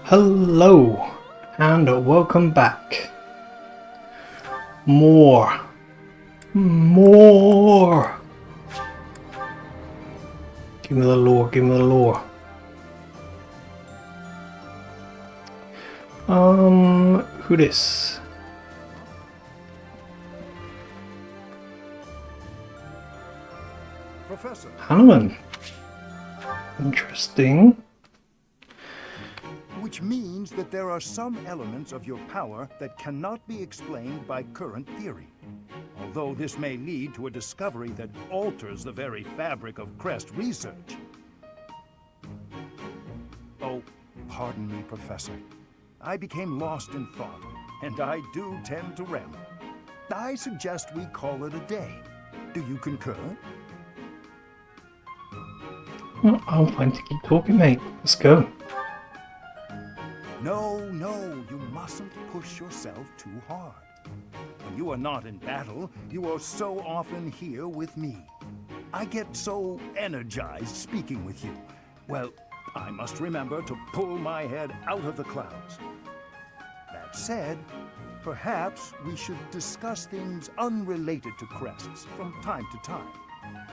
Hello and welcome back. More. Give me the lore, give me the lore. Who this? Professor. Hanuman. Interesting. Which means that there are some elements of your power that cannot be explained by current theory. Although this may lead to a discovery that alters the very fabric of Crest research. Oh, pardon me, Professor. I became lost in thought, and I do tend to ramble. I suggest we call it a day. Do you concur? Well, I'm fine to keep talking, mate. Let's go. No, you mustn't push yourself too hard. When you are not in battle, you are so often here with me. I get so energized speaking with you. Well, I must remember to pull my head out of the clouds. That said, perhaps we should discuss things unrelated to crests from time to time.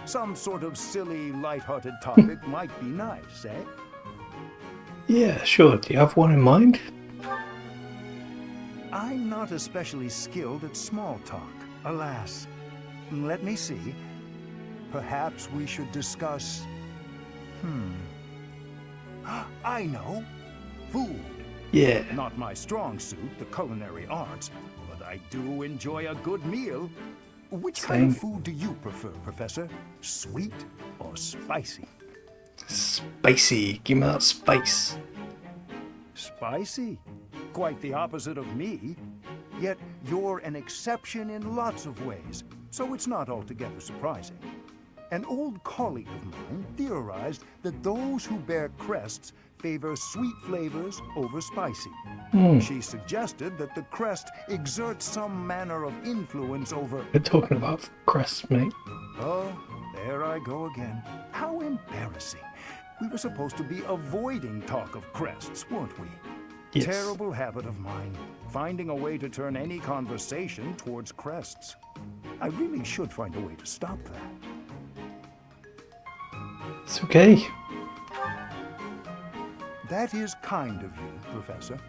Some sort of silly, light-hearted topic might be nice, eh? Yeah, sure. Do you have one in mind? I'm not especially skilled at small talk, alas. Let me see. Perhaps we should discuss... I know. Food. Yeah. Not my strong suit, the culinary arts, but I do enjoy a good meal. Which kind of food do you prefer, Professor? Sweet or spicy? Spicy. Give me that spice. Spicy? Quite the opposite of me. Yet you're an exception in lots of ways, so it's not altogether surprising. An old colleague of mine theorized that those who bear crests favor sweet flavors over spicy. She suggested that the crest exerts some manner of influence over... We're talking about crests, mate. Oh, there I go again. How embarrassing. We were supposed to be avoiding talk of crests, weren't we? Yes. Terrible habit of mine, finding a way to turn any conversation towards crests. I really should find a way to stop that. It's okay. That is kind of you, Professor,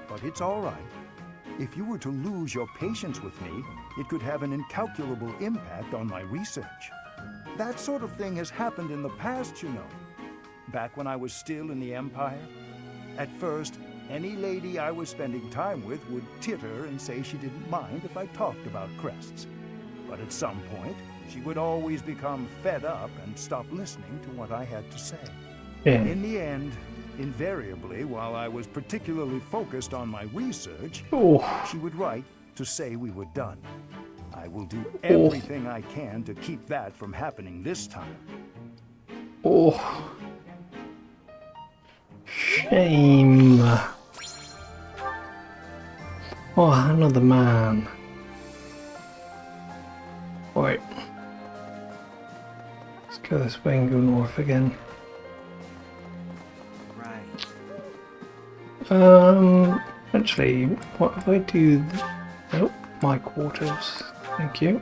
but it's all right. If you were to lose your patience with me, it could have an incalculable impact on my research. That sort of thing has happened in the past, you know. Back when I was still in the Empire. At first, any lady I was spending time with would titter and say she didn't mind if I talked about crests. But at some point, she would always become fed up and stop listening to what I had to say. Yeah. In the end, invariably, while I was particularly focused on my research, she would write to say we were done. I will do everything I can to keep that from happening this time. Oh. Shame. Oh, another man. Right. Let's go this way and go north again. Actually, what if I do... Nope, my quarters. Thank you.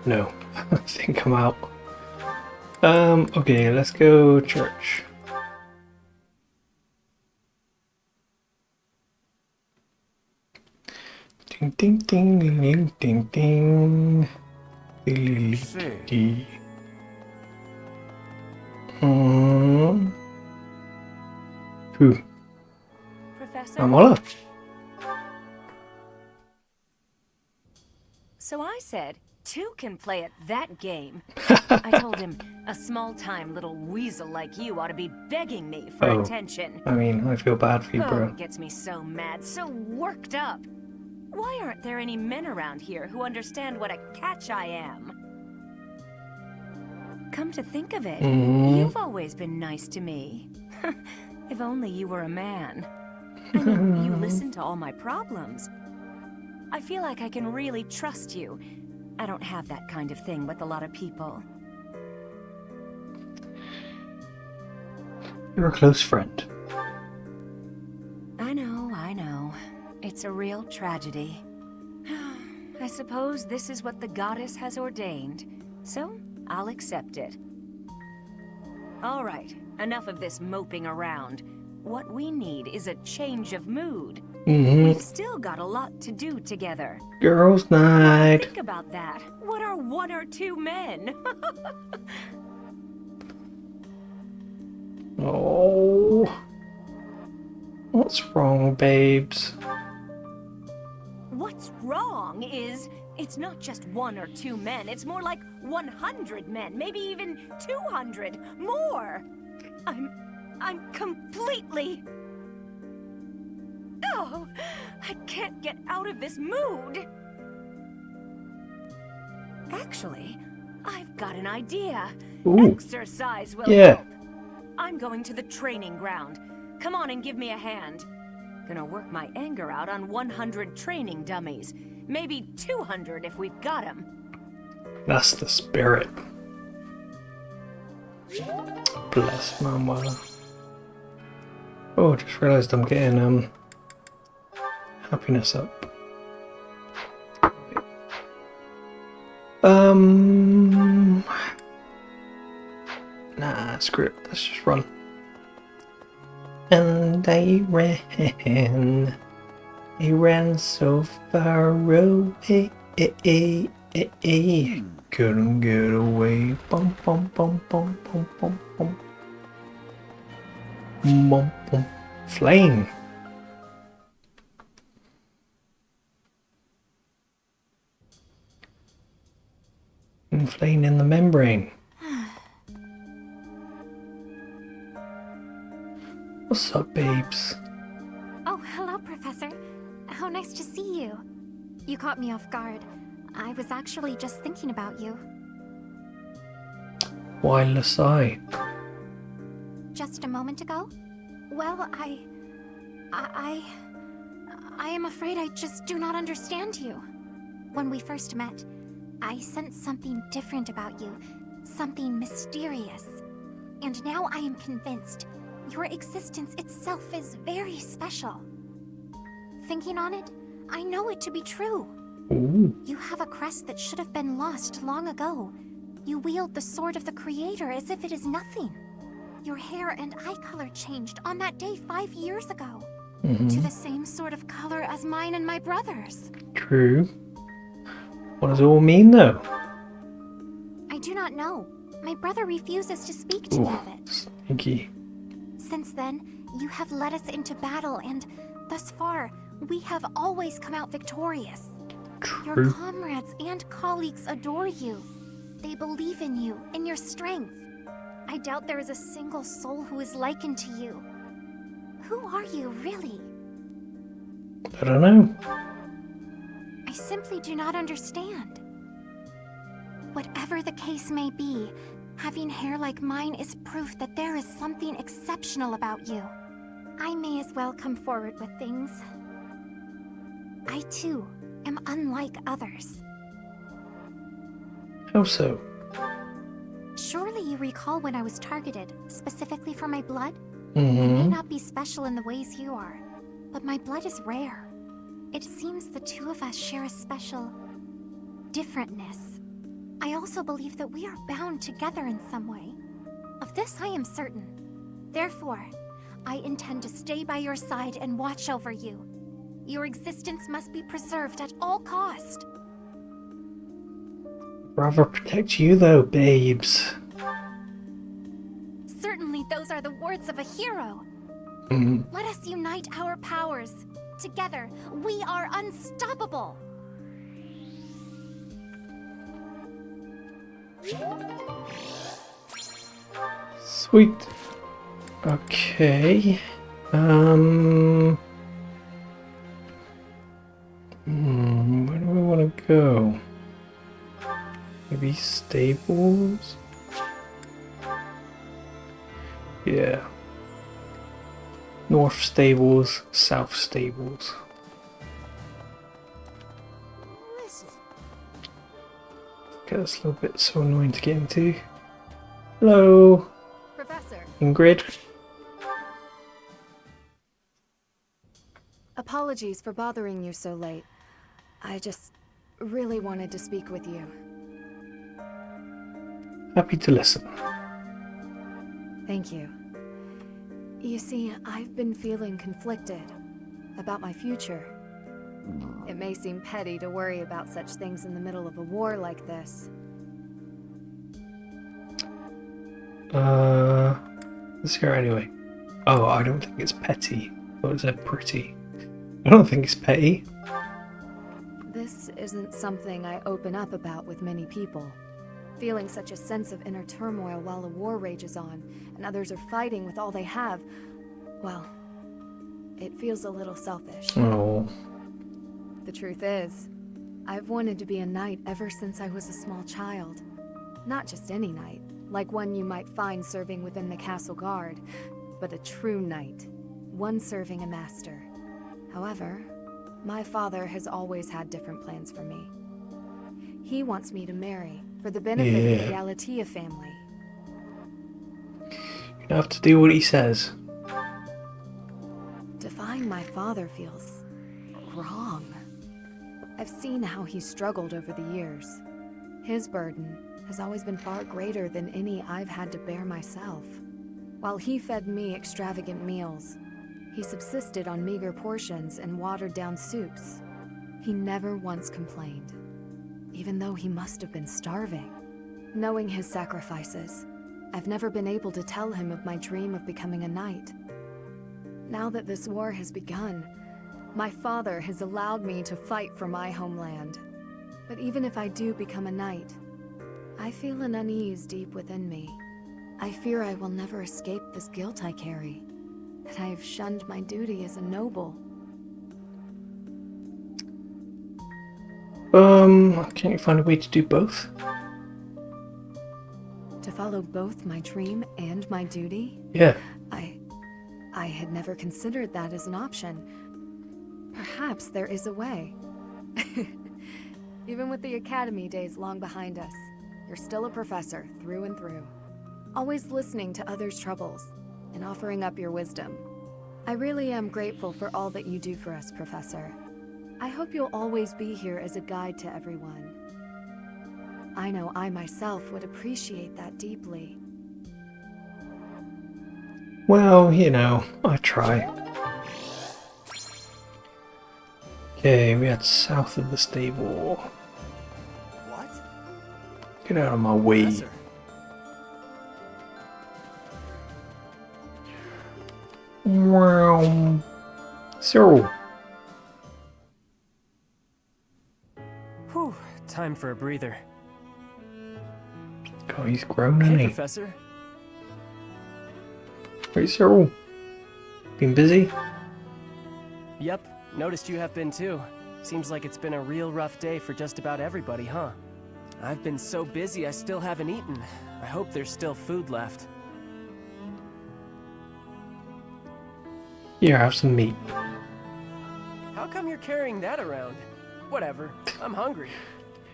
No, I think I'm out. Okay, let's go church. Ding ding ding ding ding ding. Ding. Who? Professor? Amola. So I said, two can play at that game. I told him, a small-time little weasel like you ought to be begging me for attention. I mean, I feel bad for you, bro. It gets me so mad, so worked up. Why aren't there any men around here who understand what a catch I am? Come to think of it, you've always been nice to me. If only you were a man. I mean, you listen to all my problems. I feel like I can really trust you. I don't have that kind of thing with a lot of people. You're a close friend. It's a real tragedy. I suppose this is what the goddess has ordained, so I'll accept it. All right, enough of this moping around. What we need is a change of mood. We've still got a lot to do together. Girls' night. Think about that. What are 1 or 2 men? Oh. What's wrong, babes? What's wrong is, it's not just 1 or 2 men, it's more like 100 men, maybe even 200, more. I'm completely... Oh, I can't get out of this mood. Actually, I've got an idea. Ooh. Exercise will Yeah. help. I'm going to the training ground. Come on and give me a hand. Gonna work my anger out on 100 training dummies. Maybe 200 if we've got them. That's the spirit. Bless my mother. Oh, just realised I'm getting happiness up. Nah, screw it. Let's just run. And I ran so far away. Couldn't get away. Bum bum bum bum bum bum bum. Bum bum. Flame. Inflating the membrane. What's up, babes? Oh, hello, Professor. How nice to see you. You caught me off guard. I was actually just thinking about you. Wireless eye. Just a moment ago? Well, I am afraid I just do not understand you. When we first met, I sensed something different about you. Something mysterious. And now I am convinced your existence itself is very special. Thinking on it, I know it to be true. Ooh. You have a crest that should have been lost long ago. You wield the sword of the Creator as if it is nothing. Your hair and eye color changed on that day 5 years ago. To the same sort of color as mine and my brother's. True. What does it all mean, though? I do not know. My brother refuses to speak to me of it. Sneaky. Since then, you have led us into battle, and thus far, we have always come out victorious. Your True. comrades and colleagues adore you. They believe in you, in your strength. I doubt there is a single soul who is likened to you. Who are you, really? I don't know. I simply do not understand. Whatever the case may be, having hair like mine is proof that there is something exceptional about you. I may as well come forward with things. I, too, am unlike others. How so? Surely you recall when I was targeted, specifically for my blood? I Mm-hmm. may not be special in the ways you are, but my blood is rare. It seems the two of us share a special differentness. I also believe that we are bound together in some way. Of this I am certain. Therefore, I intend to stay by your side and watch over you. Your existence must be preserved at all cost. Rather protect you, though, babes. Certainly those are the words of a hero. Let us unite our powers. Together, we are unstoppable. Sweet. Okay. Where do we want to go? Maybe stables? Yeah. North stables, south stables. Okay, that's a little bit so annoying to get into. Hello, Professor, Ingrid. Apologies for bothering you so late. I just really wanted to speak with you. Happy to listen. Thank you. You see, I've been feeling conflicted about my future. It may seem petty to worry about such things in the middle of a war like this. Let's hear it anyway. Oh, I don't think it's petty. I thought it said pretty. I don't think it's petty. This isn't something I open up about with many people. Feeling such a sense of inner turmoil while a war rages on, and others are fighting with all they have, well, it feels a little selfish. Oh. The truth is, I've wanted to be a knight ever since I was a small child. Not just any knight, like one you might find serving within the castle guard, but a true knight, one serving a master. However, my father has always had different plans for me. He wants me to marry for the benefit of the Galatea family. You don't have to do what he says. Defying my father feels wrong. I've seen how he's struggled over the years. His burden has always been far greater than any I've had to bear myself. While he fed me extravagant meals, he subsisted on meager portions and watered-down soups. He never once complained, even though he must have been starving. Knowing his sacrifices, I've never been able to tell him of my dream of becoming a knight. Now that this war has begun, my father has allowed me to fight for my homeland. But even if I do become a knight, I feel an unease deep within me. I fear I will never escape this guilt I carry, that I have shunned my duty as a noble. Can't you find a way to do both? To follow both my dream and my duty? Yeah. I had never considered that as an option. Perhaps there is a way. Even with the academy days long behind us, you're still a professor through and through. Always listening to others' troubles and offering up your wisdom. I really am grateful for all that you do for us, Professor. I hope you'll always be here as a guide to everyone. I know I myself would appreciate that deeply. Well, you know, I try. Okay, we head south of the stable. What? Get out of my way. Professor. Wow. Cyril. Whew, time for a breather. God, he's grown, isn't Hey, he? Professor. Wait, Cyril. Been busy? Yep, noticed you have been too. Seems like it's been a real rough day for just about everybody, huh? I've been so busy I still haven't eaten. I hope there's still food left. Here, have some meat. How come you're carrying that around? Whatever, I'm hungry.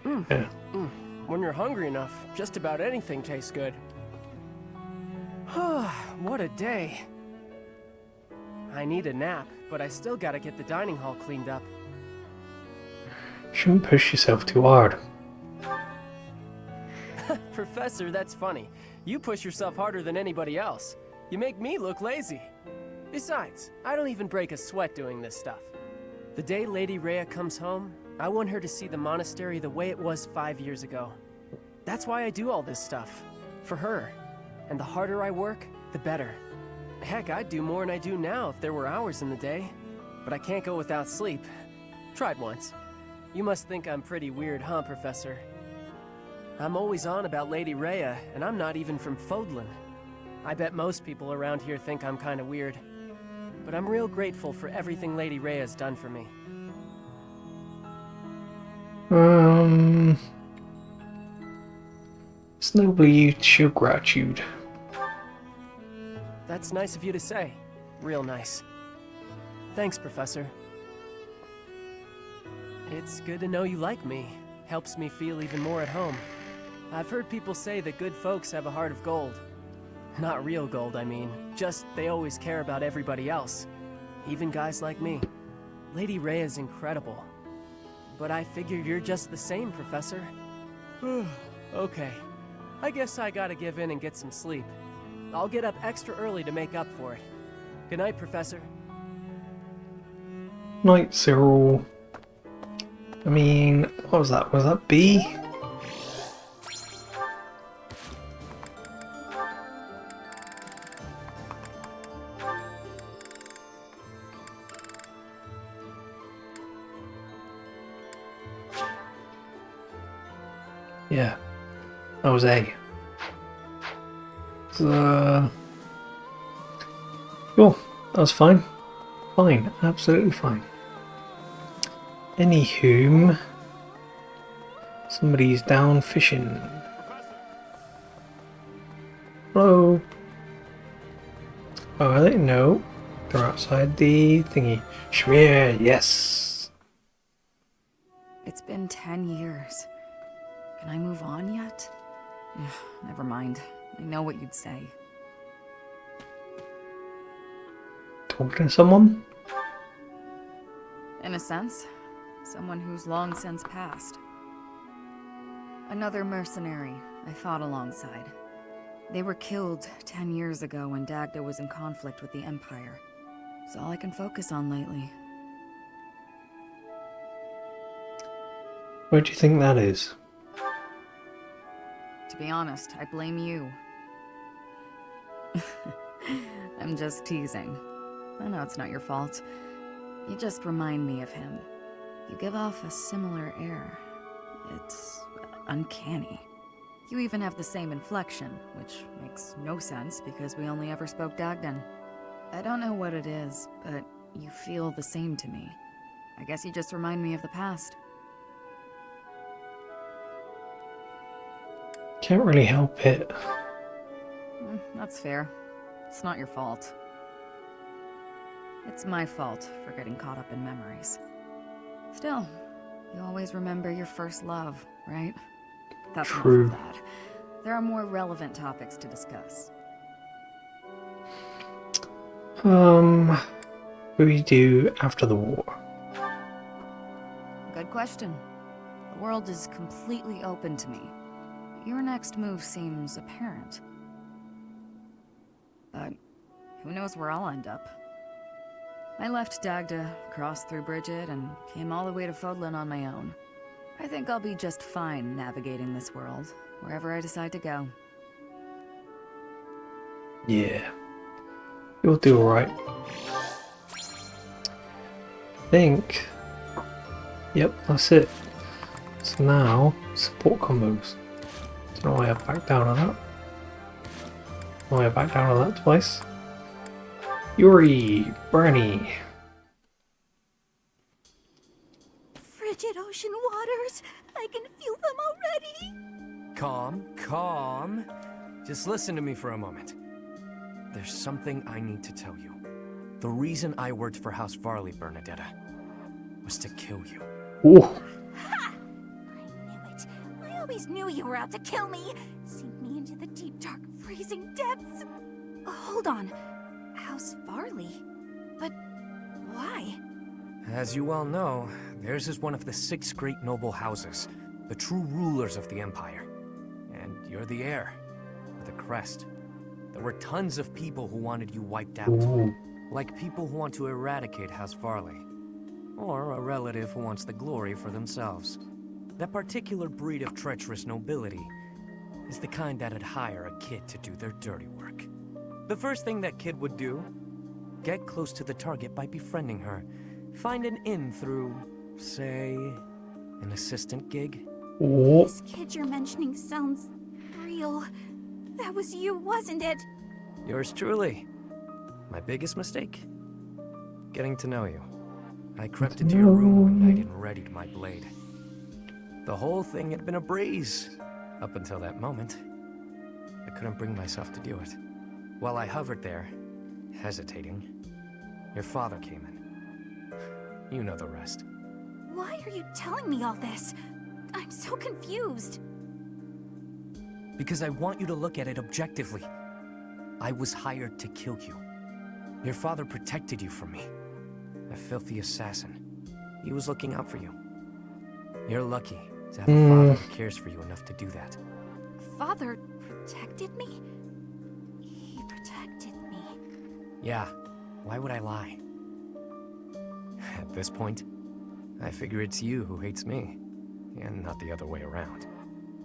Yeah. When you're hungry enough, just about anything tastes good. What a day. I need a nap, but I still gotta get the dining hall cleaned up. Shouldn't push yourself too hard. Professor, that's funny. You push yourself harder than anybody else. You make me look lazy. Besides, I don't even break a sweat doing this stuff. The day Lady Rhea comes home, I want her to see the monastery the way it was 5 years ago. That's why I do all this stuff. For her. And the harder I work, the better. Heck, I'd do more than I do now if there were hours in the day. But I can't go without sleep. Tried once. You must think I'm pretty weird, huh, Professor? I'm always on about Lady Rhea, and I'm not even from Fodlan. I bet most people around here think I'm kinda weird. But I'm real grateful for everything Lady Rhea's done for me. It's noble you to show gratitude. That's nice of you to say. Real nice. Thanks, Professor. It's good to know you like me. Helps me feel even more at home. I've heard people say that good folks have a heart of gold. Not real gold, I mean. Just they always care about everybody else. Even guys like me. Lady Rhea's incredible. But I figure you're just the same, Professor. Okay. I guess I gotta give in and get some sleep. I'll get up extra early to make up for it. Good night, Professor. Night, Cyril. I mean, what was that? Was that B? Yeah, that was A. So, oh, that was fine. Fine, absolutely fine. Anywho, somebody's down fishing. Hello. Oh, are they? No, they're outside the thingy. Schmear, yes. It's been 10 years. Can I move on yet? Never mind. I know what you'd say. Talking to someone? In a sense, someone who's long since passed. Another mercenary I fought alongside. They were killed 10 years ago when Dagda was in conflict with the Empire. It's all I can focus on lately. Where do you think that is? To be honest, I blame you. I'm just teasing. I know it's not your fault. You just remind me of him. You give off a similar air. It's uncanny. You even have the same inflection, which makes no sense because we only ever spoke Dagdan. I don't know what it is, but you feel the same to me. I guess you just remind me of the past. Can't really help it. That's fair. It's not your fault. It's my fault for getting caught up in memories. Still, you always remember your first love, right? That's True. enough of that. There are more relevant topics to discuss. What do we do after the war? Good question. The world is completely open to me. Your next move seems apparent. But who knows where I'll end up. I left Dagda, crossed through Bridget, and came all the way to Fodlan on my own. I think I'll be just fine navigating this world, wherever I decide to go. Yeah. You'll do alright. Think. Yep, that's it. So now, support combos. Don't know why I backed down on that. Why I backed down on that twice. Yuri, Bernie. Frigid ocean waters. I can feel them already. Calm, calm. Just listen to me for a moment. There's something I need to tell you. The reason I worked for House Varley, Bernadetta, was to kill you. Ooh. Ha! I knew it. I always knew you were out to kill me. Sink me into the deep, dark, freezing depths. Hold on. House Varley? But why? As you well know, theirs is one of the 6 great noble houses, the true rulers of the Empire. And you're the heir, with a crest. There were tons of people who wanted you wiped out. Ooh. Like people who want to eradicate House Varley. Or a relative who wants the glory for themselves. That particular breed of treacherous nobility is the kind that'd hire a kid to do their dirty work. The first thing that kid would do, get close to the target by befriending her. Find an in through, say, an assistant gig. Ooh. This kid you're mentioning sounds real. That was you, wasn't it? Yours truly. My biggest mistake? Getting to know you. I crept into your room one night and readied my blade. The whole thing had been a breeze, up until that moment. I couldn't bring myself to do it. While I hovered there, hesitating, your father came in. You know the rest. Why are you telling me all this? I'm so confused. Because I want you to look at it objectively. I was hired to kill you. Your father protected you from me. A filthy assassin. he was looking out for you. You're lucky to have a father who cares for you enough to do that. Father protected me? He protected me. Yeah, why would I lie? At this point, I figure it's you who hates me, and not the other way around.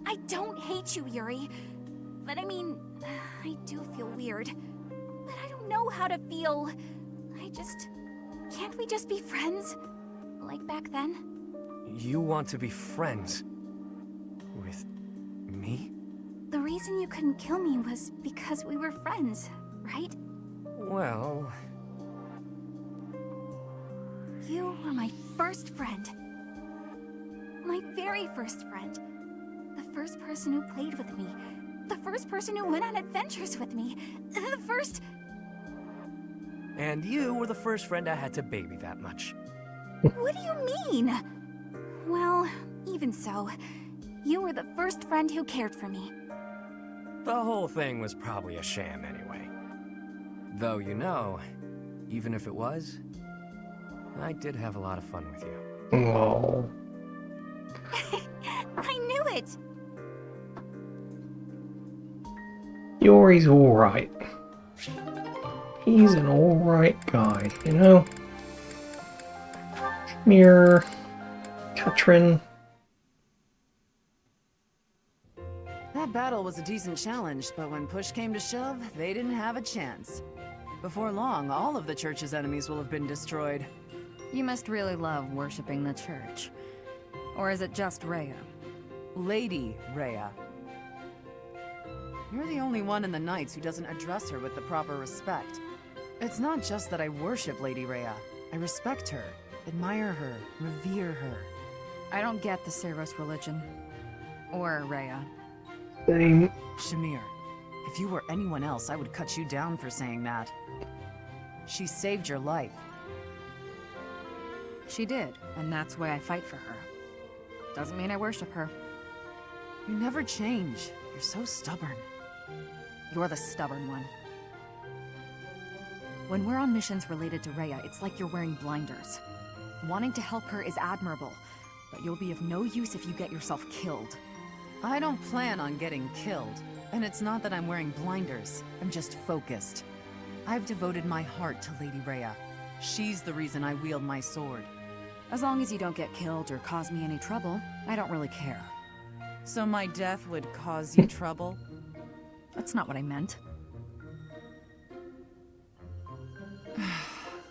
I don't hate you, Yuri. But I mean, I do feel weird. But I don't know how to feel. Can't we just be friends? Like back then? You want to be friends with me? The reason you couldn't kill me was because we were friends, right? Well... You were my first friend. My very first friend. The first person who played with me. The first person who went on adventures with me. The first... And you were the first friend I had to baby that much. What do you mean? Well, even so, you were the first friend who cared for me. The whole thing was probably a sham anyway. Though, you know, even if it was, I did have a lot of fun with you. Oh. I knew it! Yuri's alright. He's an alright guy, you know? Come here, Katrin. That battle was a decent challenge, but when push came to shove, they didn't have a chance. Before long, all of the church's enemies will have been destroyed. You must really love worshipping the church. Or is it just Rhea? Lady Rhea. You're the only one in the Knights who doesn't address her with the proper respect. It's not just that I worship Lady Rhea. I respect her, admire her, revere her. I don't get the Ceros religion. Or Rhea. Same. Shamir, if you were anyone else, I would cut you down for saying that. She saved your life. She did, and that's why I fight for her. Doesn't mean I worship her. You never change. You're so stubborn. You're the stubborn one. When we're on missions related to Rhea, it's like you're wearing blinders. Wanting to help her is admirable, but you'll be of no use if you get yourself killed. I don't plan on getting killed. And it's not that I'm wearing blinders. I'm just focused. I've devoted my heart to Lady Rhea. She's the reason I wield my sword. As long as you don't get killed or cause me any trouble, I don't really care. So my death would cause you trouble? That's not what I meant.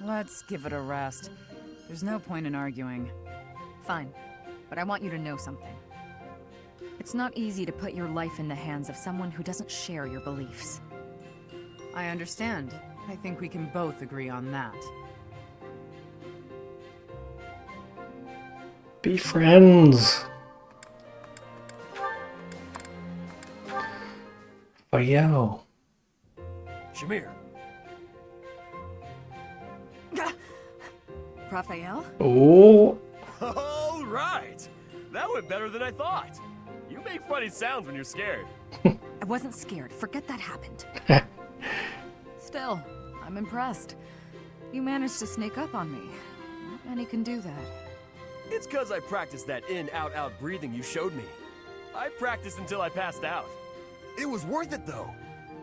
Let's give it a rest. There's no point in arguing. Fine, but I want you to know something. It's not easy to put your life in the hands of someone who doesn't share your beliefs. I understand. I think we can both agree on that. Be friends. Yo. Shamir. Raphael? Oh. All right! That went better than I thought. You make funny sounds when you're scared. I wasn't scared. Forget that happened. Still, I'm impressed. You managed to sneak up on me. Not many can do that. It's cause I practiced that in-out-out breathing you showed me. I practiced until I passed out. It was worth it though.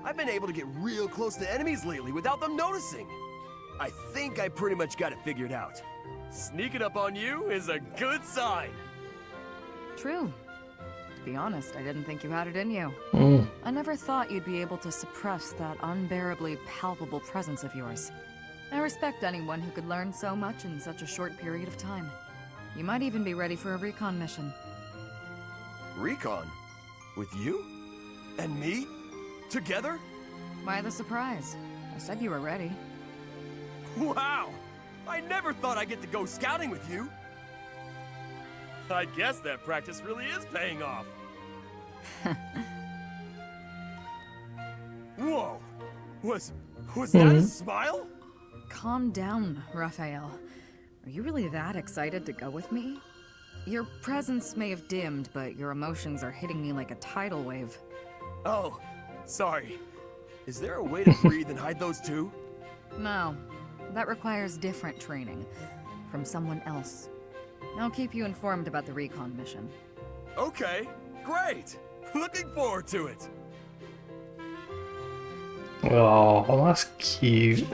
I've been able to get real close to enemies lately without them noticing. I think I pretty much got it figured out. Sneaking up on you is a good sign. True. To be honest, I didn't think you had it in you. I never thought you'd be able to suppress that unbearably palpable presence of yours. I respect anyone who could learn so much in such a short period of time. You might even be ready for a recon mission. Recon? With you? And me? Together? Why the surprise? I said you were ready. Wow! I never thought I'd get to go scouting with you! I guess that practice really is paying off. Whoa! Was that a smile? Calm down, Raphael. Are you really that excited to go with me? Your presence may have dimmed, but your emotions are hitting me like a tidal wave. Oh, sorry. Is there a way to breathe and hide those too? No, that requires different training. From someone else. I'll keep you informed about the recon mission. Okay, great. Looking forward to it. Oh, that's cute.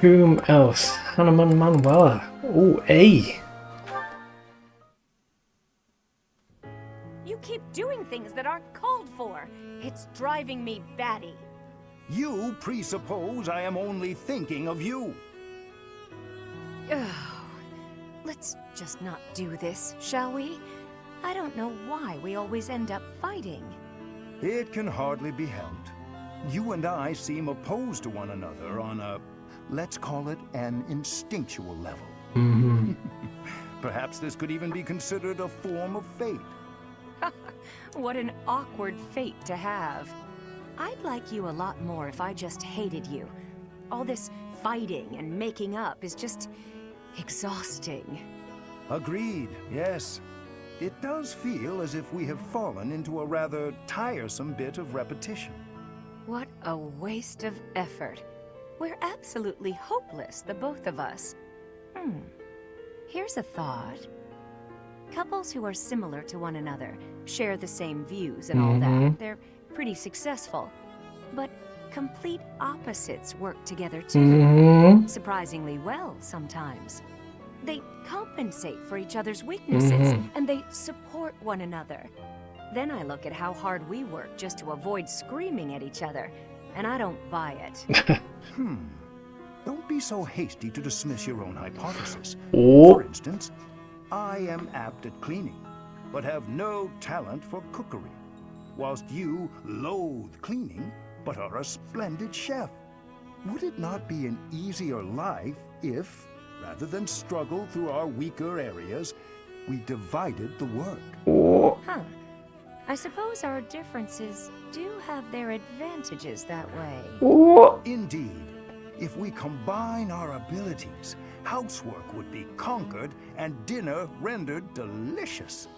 Whom else? Hannah Manuela. Oh, A. You keep doing things that aren't called for. It's driving me batty. You presuppose I am only thinking of you. Ugh. Let's just not do this, shall we? I don't know why we always end up fighting. It can hardly be helped. You and I seem opposed to one another on a, let's call it an instinctual level. Mm-hmm. Perhaps this could even be considered a form of fate. What an awkward fate to have. I'd like you a lot more if I just hated you. All this fighting and making up is just exhausting. Agreed, yes. It does feel as if we have fallen into a rather tiresome bit of repetition. What a waste of effort. We're absolutely hopeless, the both of us. Here's a thought. Couples who are similar to one another, share the same views and all that, they're pretty successful. But complete opposites work together too. Surprisingly well sometimes. They compensate for each other's weaknesses, and they support one another. Then I look at how hard we work just to avoid screaming at each other, and I don't buy it. Don't be so hasty to dismiss your own hypothesis. Oh. For instance, I am apt at cleaning, but have no talent for cookery, whilst you loathe cleaning, but are a splendid chef. Would it not be an easier life if, rather than struggle through our weaker areas, we divided the work? Oh. Huh. I suppose our differences do have their advantages that way. Oh. Indeed. If we combine our abilities, housework would be conquered and dinner rendered delicious.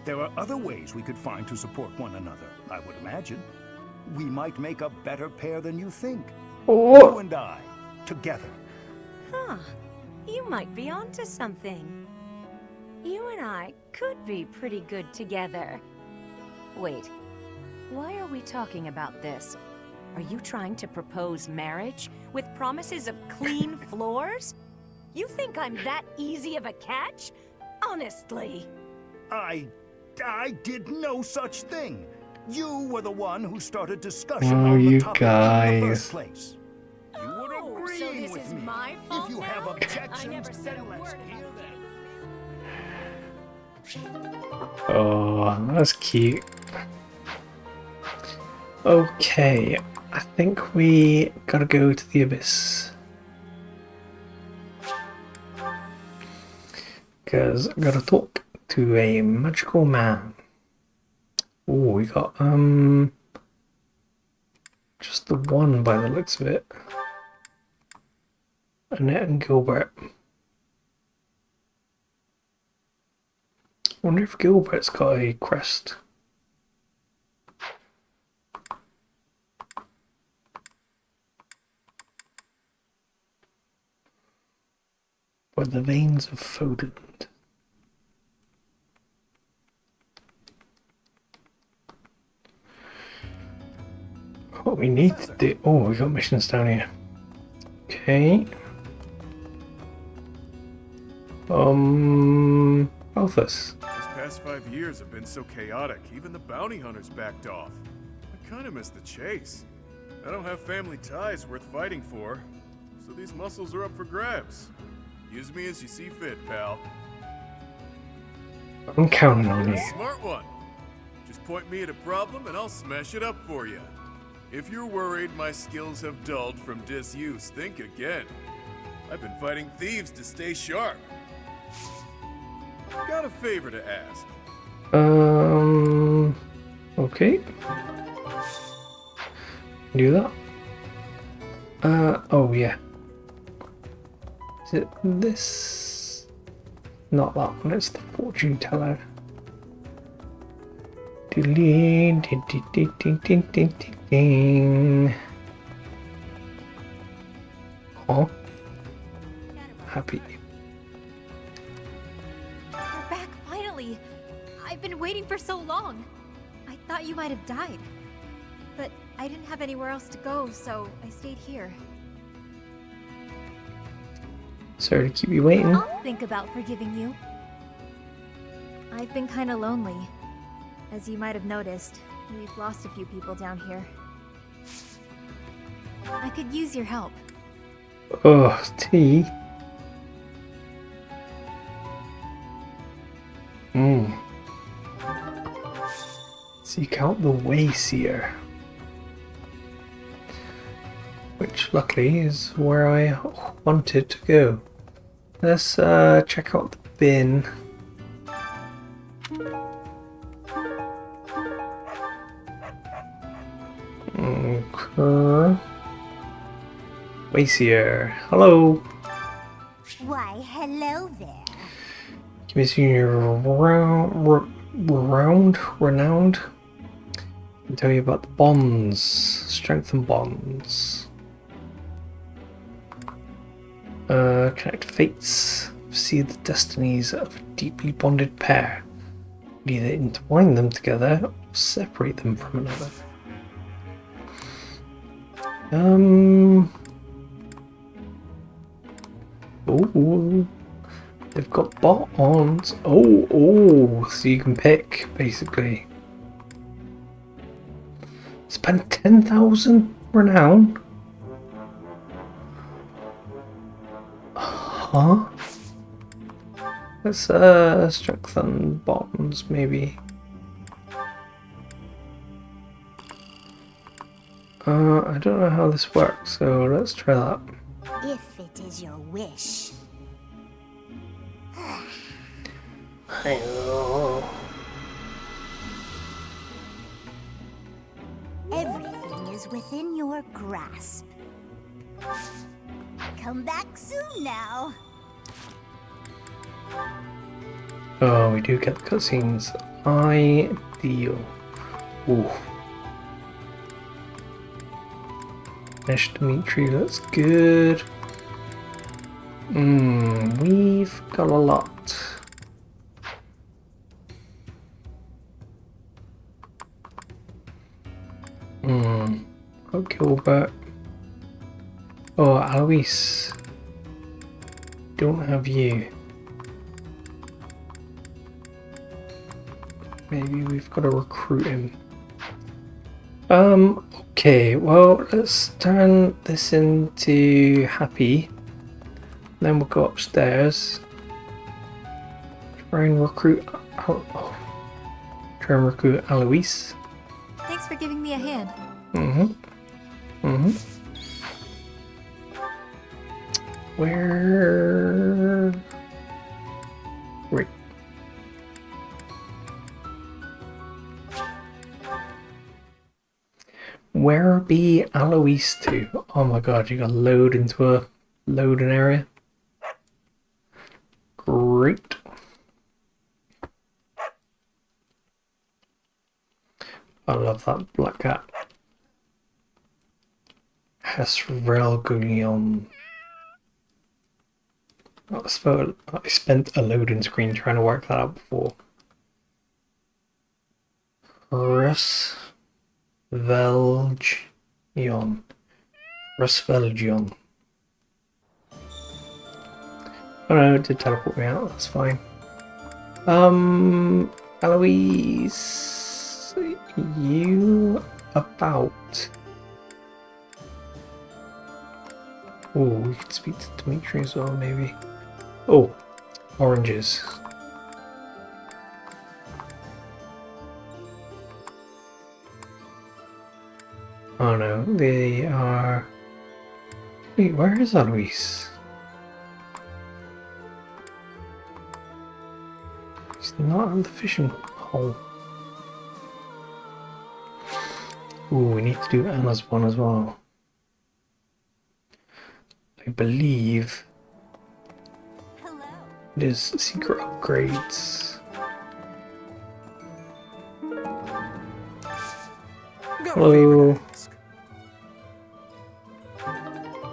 There are other ways we could find to support one another, I would imagine. We might make a better pair than you think. Oh. You and I, together. Huh. You might be onto something. You and I could be pretty good together. Wait, why are we talking about this? Are you trying to propose marriage with promises of clean floors? You think I'm that easy of a catch? Honestly. I did no such thing. You were the one who started discussion Oh, on the you topic in the guys. first place. You were Oh, so agreeing this with is me. my fault If you now? have I objections, never said then a let's word hear about them. Oh, that's cute. Okay, I think we gotta go to the abyss. Because I gotta talk to a magical man. Oh, we got just the one by the looks of it. Annette and Gilbert. I wonder if Gilbert's got a crest. By the veins of Fodland. What we need to do... Oh, we got missions down here. Okay. Alphas. These past 5 years have been so chaotic, even the bounty hunters backed off. I kinda miss the chase. I don't have family ties worth fighting for, so these muscles are up for grabs. Use me as you see fit, pal. I'm counting on You're you. a smart one. Just point me at a problem and I'll smash it up for you. If you're worried my skills have dulled from disuse, think again. I've been fighting thieves to stay sharp. Got a favor to ask. Okay. Do that. Oh yeah. Is it this? Not that one, it's the fortune teller. Ding, ding, ding, ding, ding, ding, ding, ding. Oh. happy. You're back, finally. I've been waiting for so long. I thought you might have died. But I didn't have anywhere else to go, so I stayed here. Sorry to keep you waiting. I'll think about forgiving you. I've been kinda lonely. As you might have noticed, we've lost a few people down here. I could use your help. Oh, tea. Seek out the Wayseer. Which, luckily, is where I wanted to go. Let's check out the bin. Okay. Wayseer, hello. Why, hello there. Commissioner renowned. I can tell you about the bonds, strengthen bonds. Connect fates, see the destinies of a deeply bonded pair. Either entwine them together or separate them from another. Oh, they've got bonds. Oh, so you can pick basically. Spend 10,000 renown. Huh? Let's strengthen bonds maybe. I don't know how this works, so let's try that. If it is your wish. Everything is within your grasp. Come back soon now. Oh, we do get the cutscenes. Ideal. Ooh. Nish Dimitri, that's good. We've got a lot. Got Gilbert. Oh, Alois. Don't have you. Maybe we've got to recruit him. Okay, well, let's turn this into Happy. Then we'll go upstairs. Try and recruit Alois. Thanks for giving me a hand. Where? Right. Where be Alois to? Oh my god, you got load into a loading area. Great. I love that black cat. Hesrelgunion. I spent a loading screen trying to work that out before. Rusvelgion. Oh no, it did teleport me out, that's fine. Alois, you about? Oh, we could speak to Dimitri as well, maybe. Oh, oranges. Oh no, they are... Wait, where is Alois? He's not on the fishing hole. Ooh, we need to do Anna's one as well. I believe it is secret upgrades. Hello.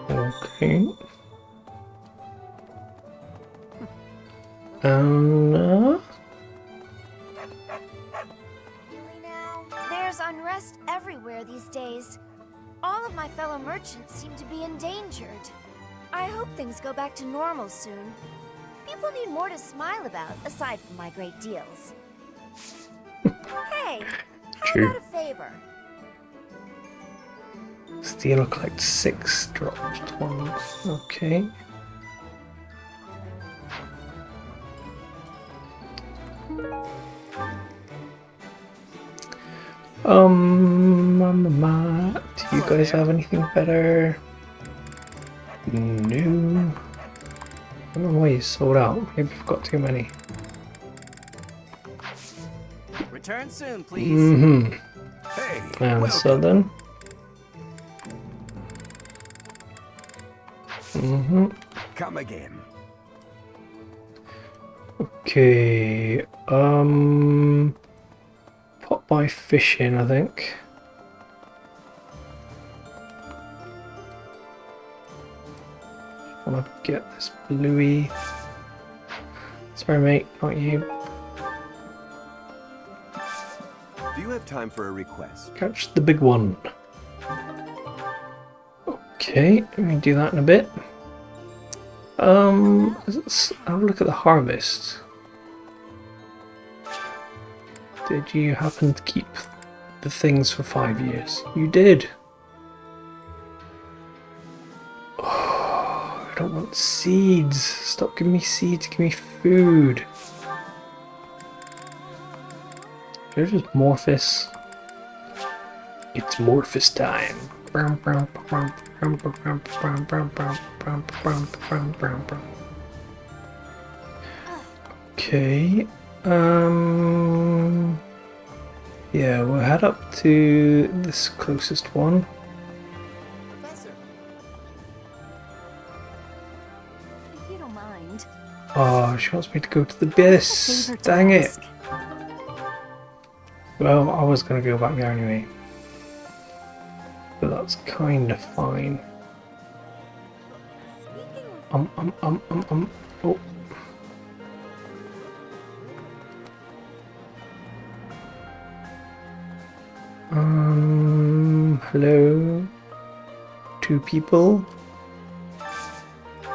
Okay. No. Really now? There's unrest everywhere these days. All of my fellow merchants seem to be endangered. I hope things go back to normal soon. People need more to smile about, aside from my great deals. Hey, how True. about a favor? Steal or collect 6 dropped ones. Okay. Do you guys have anything better? No. I don't know why you sold out. Maybe you've got too many. Return soon, please. Mm-hmm. Hey, And so then. Mm-hmm. come again. Okay. Pop by fishing, I think. Wanna get this bluey. Sorry, mate, not you. Do you have time for a request? Catch the big one. Okay, let me do that in a bit. Let's have a look at the harvest. Did you happen to keep the things for 5 years? You did. Oh, I don't want seeds. Stop giving me seeds, give me food. Should I just Morphus? It's Morphus time. Okay. Yeah, we'll head up to this closest one. Professor. If you don't mind. Oh, she wants me to go to the abyss. Dang it. Well, I was gonna go back there anyway. But that's kind of fine. Oh. Hello? 2 people?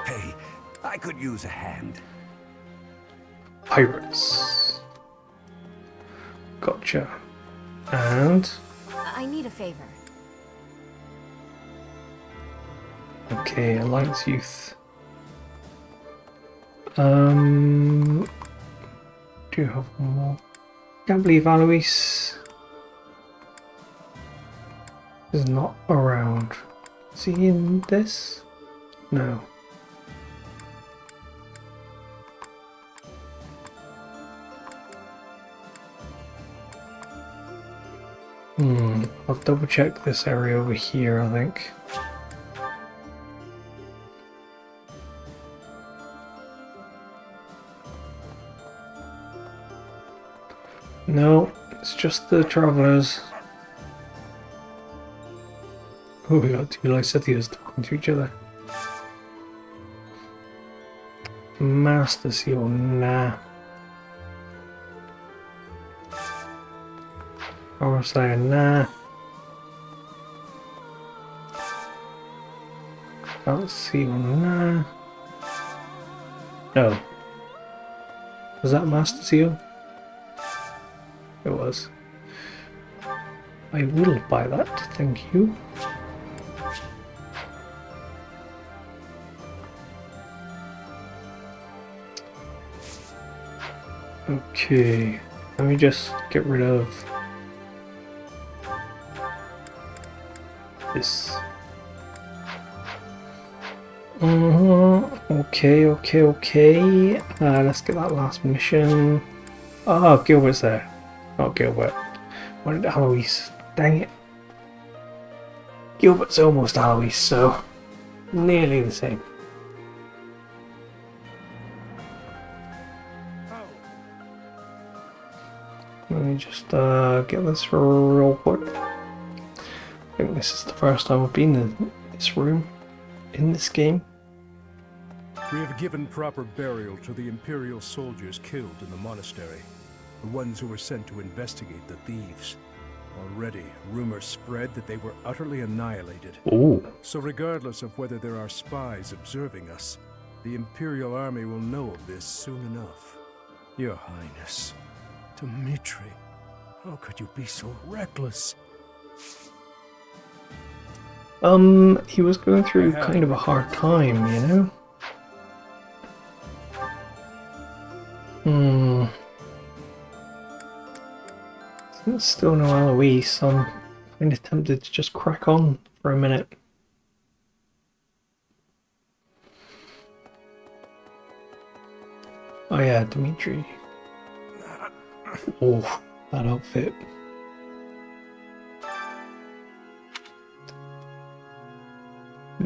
Hey, I could use a hand. Pirates. Gotcha. And? I need a favor. Okay, Alliance Youth. Do you have one more? Can't believe Alois is not around. Is he in this? No. I'll double check this area over here, I think. No, it's just the travelers. Oh, we got 2 Lycethians talking to each other. Master Seal, nah. I was saying, nah. Let's see, nah. No. Was that Master Seal? It was. I will buy that, thank you. Okay, let me just get rid of this. Okay. Let's get that last mission. Oh, Gilbert's there. Not Gilbert. Wanted Alois. Dang it. Gilbert's almost Alois, so nearly the same. Let me just get this real quick. I think this is the first time I've been in this room, in this game. We have given proper burial to the Imperial soldiers killed in the monastery, the ones who were sent to investigate the thieves. Already, rumors spread that they were utterly annihilated. Ooh. So regardless of whether there are spies observing us, the Imperial army will know of this soon enough. Your Highness, Dmitri, how could you be so reckless? He was going through kind of a hard time, you know? There's still no Eloise, so I'm kind of tempted to just crack on for a minute. Oh yeah, Dmitri. Oh, that outfit.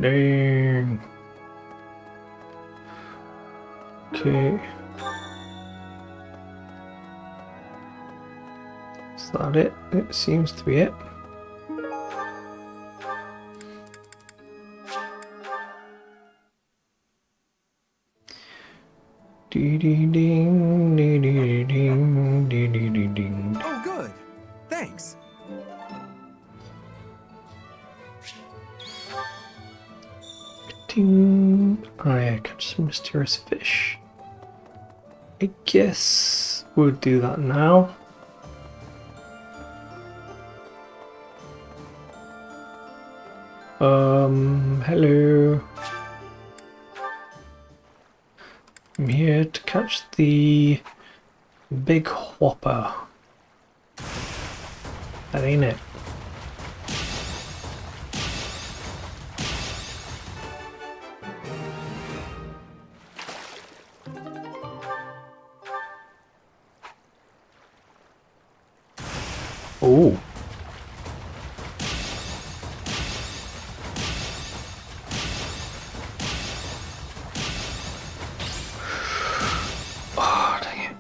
Dang. Okay. Is that it? It seems to be it. Dee dee ding, dee dee ding, dee dee dee ding. Oh, good. Thanks. Ding. Oh yeah, catch some mysterious fish. I guess we'll do that now. Hello. I'm here to catch the big whopper. That ain't it. Oh. Oh, dang it.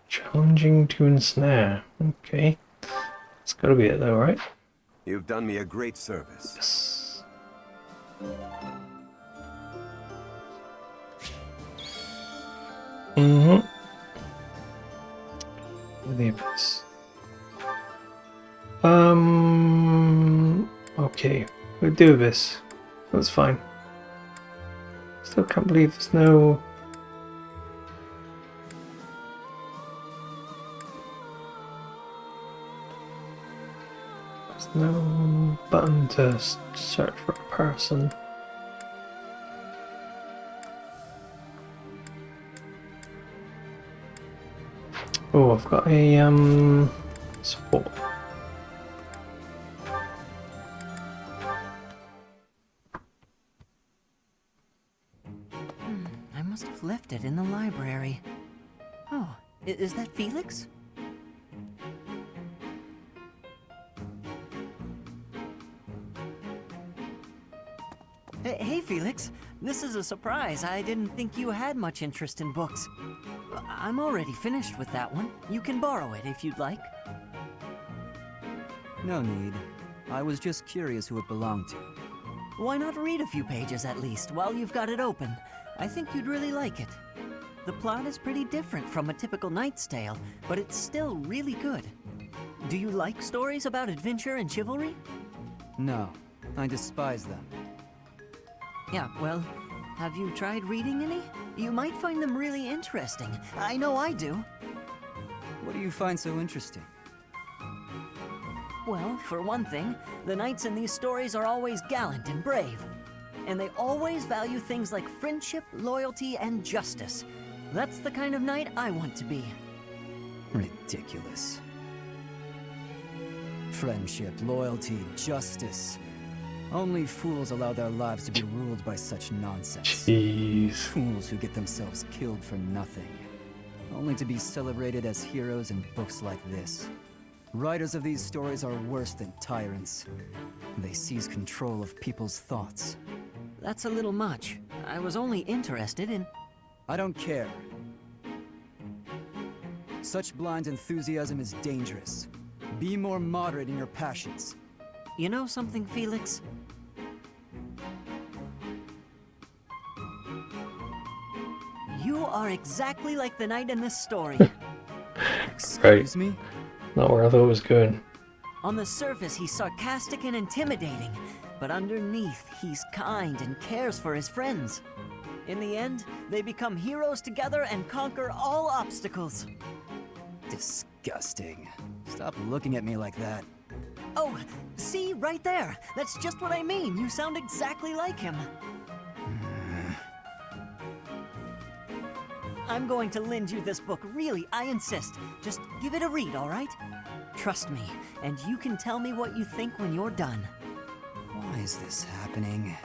Challenging to ensnare. Okay. It's gotta be it though, right? You've done me a great service. Yes. Mm-hmm. The abyss. Okay. We'll do this. That's fine. Still can't believe there's no... There's no button to search for a person. Oh, I've got a support. I must have left it in the library. Oh, is that Felix? Hey, Felix. This is a surprise. I didn't think you had much interest in books. I'm already finished with that one. You can borrow it if you'd like. No need. I was just curious who it belonged to. Why not read a few pages at least while you've got it open? I think you'd really like it. The plot is pretty different from a typical Knight's Tale, but it's still really good. Do you like stories about adventure and chivalry? No, I despise them. Yeah, well, have you tried reading any? You might find them really interesting. I know I do. What do you find so interesting? Well, for one thing, the knights in these stories are always gallant and brave. And they always value things like friendship, loyalty, and justice. That's the kind of knight I want to be. Ridiculous. Friendship, loyalty, justice. Only fools allow their lives to be ruled by such nonsense. Jeez. Fools who get themselves killed for nothing. Only to be celebrated as heroes in books like this. Writers of these stories are worse than tyrants. They seize control of people's thoughts. That's a little much. I was only interested in... I don't care. Such blind enthusiasm is dangerous. Be more moderate in your passions. You know something, Felix? You are exactly like the knight in this story. Excuse me? Not where I thought it was going. On the surface, he's sarcastic and intimidating, but underneath, he's kind and cares for his friends. In the end, they become heroes together and conquer all obstacles. Disgusting. Stop looking at me like that. Oh, see, right there. That's just what I mean. You sound exactly like him. I'm going to lend you this book, really, I insist. Just give it a read, all right? Trust me, and you can tell me what you think when you're done. Why is this happening?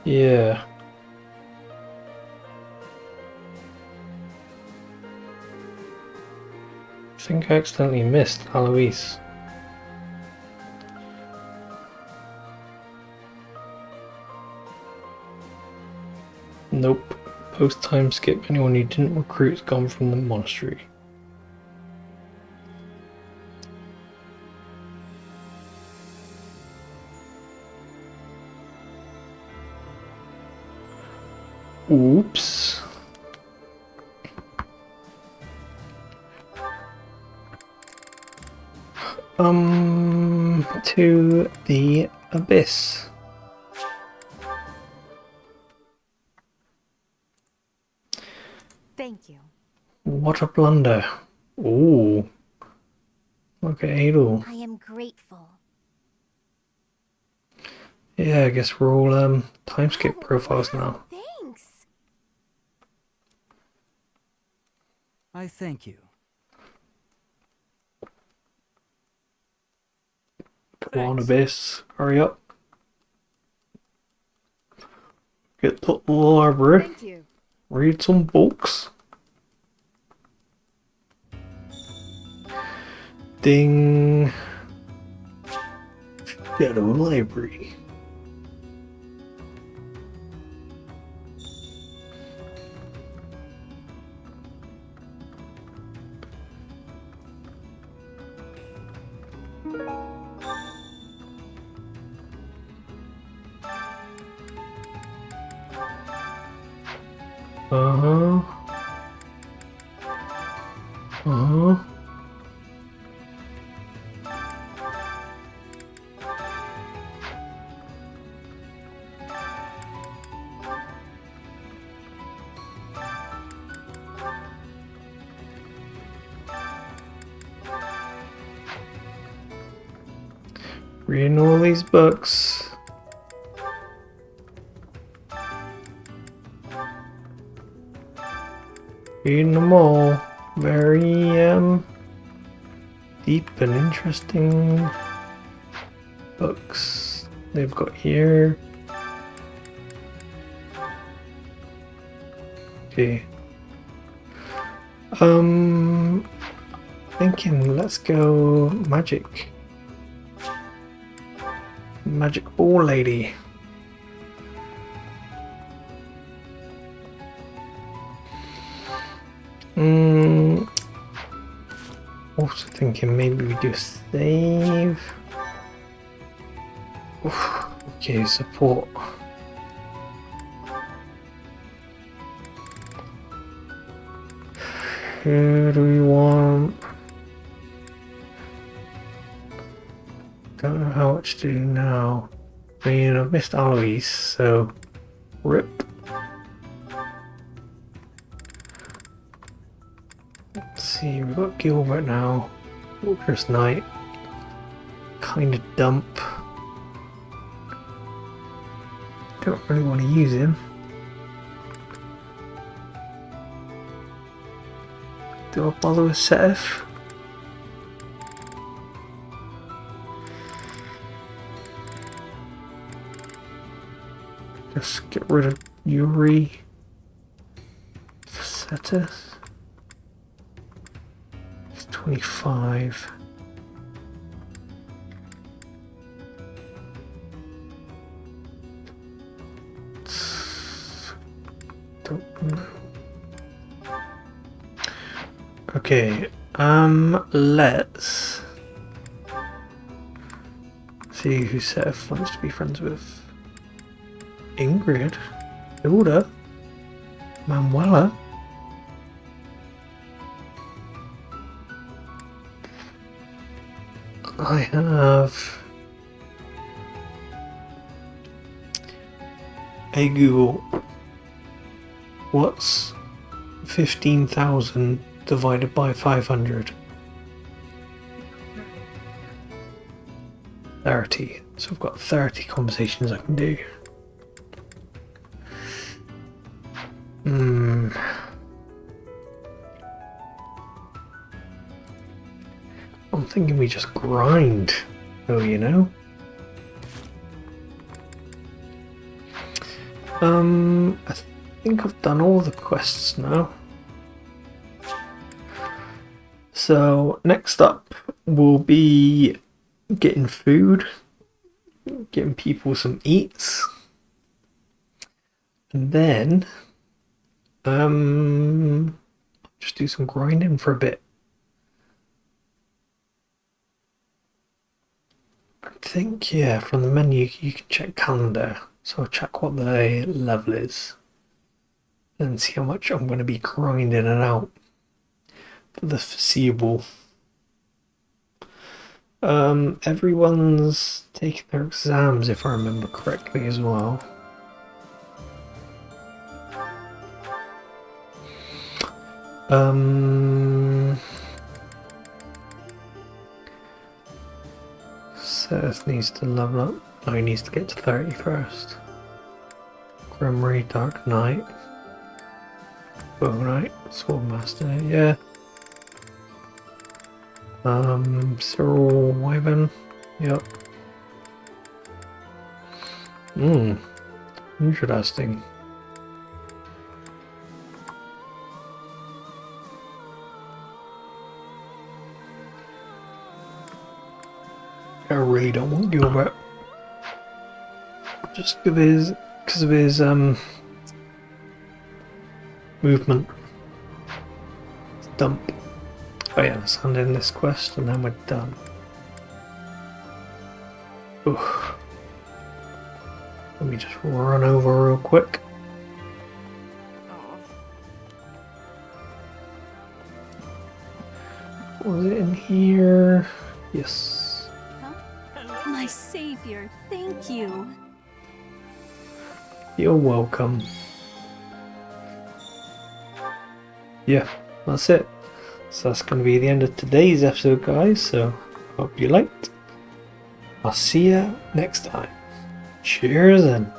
Yeah. I think I accidentally missed Alois. Nope. Post time skip. Anyone you didn't recruit is gone from the monastery. Oops. To the abyss. Thank you. What a blunder. Ooh. Look at Adel. I am grateful. Yeah, I guess we're all time skip profiles now. Thanks. I thank you. Come on, Abyss. Hurry up. Get to the library. Thank you. Read some books. Ding. Shadow Library. Uh-huh. Uh-huh. Reading all these books. Reading them all. Very deep and interesting books they've got here. Okay. Thinking let's go magic. Magic ball lady. Also thinking maybe we do save. Oof. Okay, support. Who do we want? Don't know how much to do now. I mean, I've missed Alois, so rip. Let's see, we've got Gilbert now. Walker's Knight. Kind of dump. Don't really want to use him. Do I bother with Seth? Just get rid of Yuri. Facetus. It's 25. Don't know. Okay, let's see who Seth wants to be friends with. Ingrid, Hilda, Manuela. I have a Google. What's 15,000 divided by 500? 30. So I've got 30 conversations I can do. I'm thinking we just grind, oh, you know? I think I've done all the quests now. So next up will be getting food, getting people some eats, and then just do some grinding for a bit. I think, yeah, from the menu you can check calendar, so I'll check what the level is and see how much I'm going to be grinding it out for the foreseeable. Everyone's taking their exams, if I remember correctly, as well. Seth needs to level up. Oh, he needs to get to 30 first. Grimory, Dark Knight, Bow Knight, Swordmaster, yeah. Cyril Wyvern, yep. Interesting. I really don't want Gilbert. Just because of his movement. Dump. Oh yeah, let's hand in this quest and then we're done. Oof. Let me just run over real quick. Was it in here? Yes. My savior, thank you. You're welcome. Yeah, that's it. So that's going to be the end of today's episode, guys. So hope you liked. I'll see ya next time. Cheers and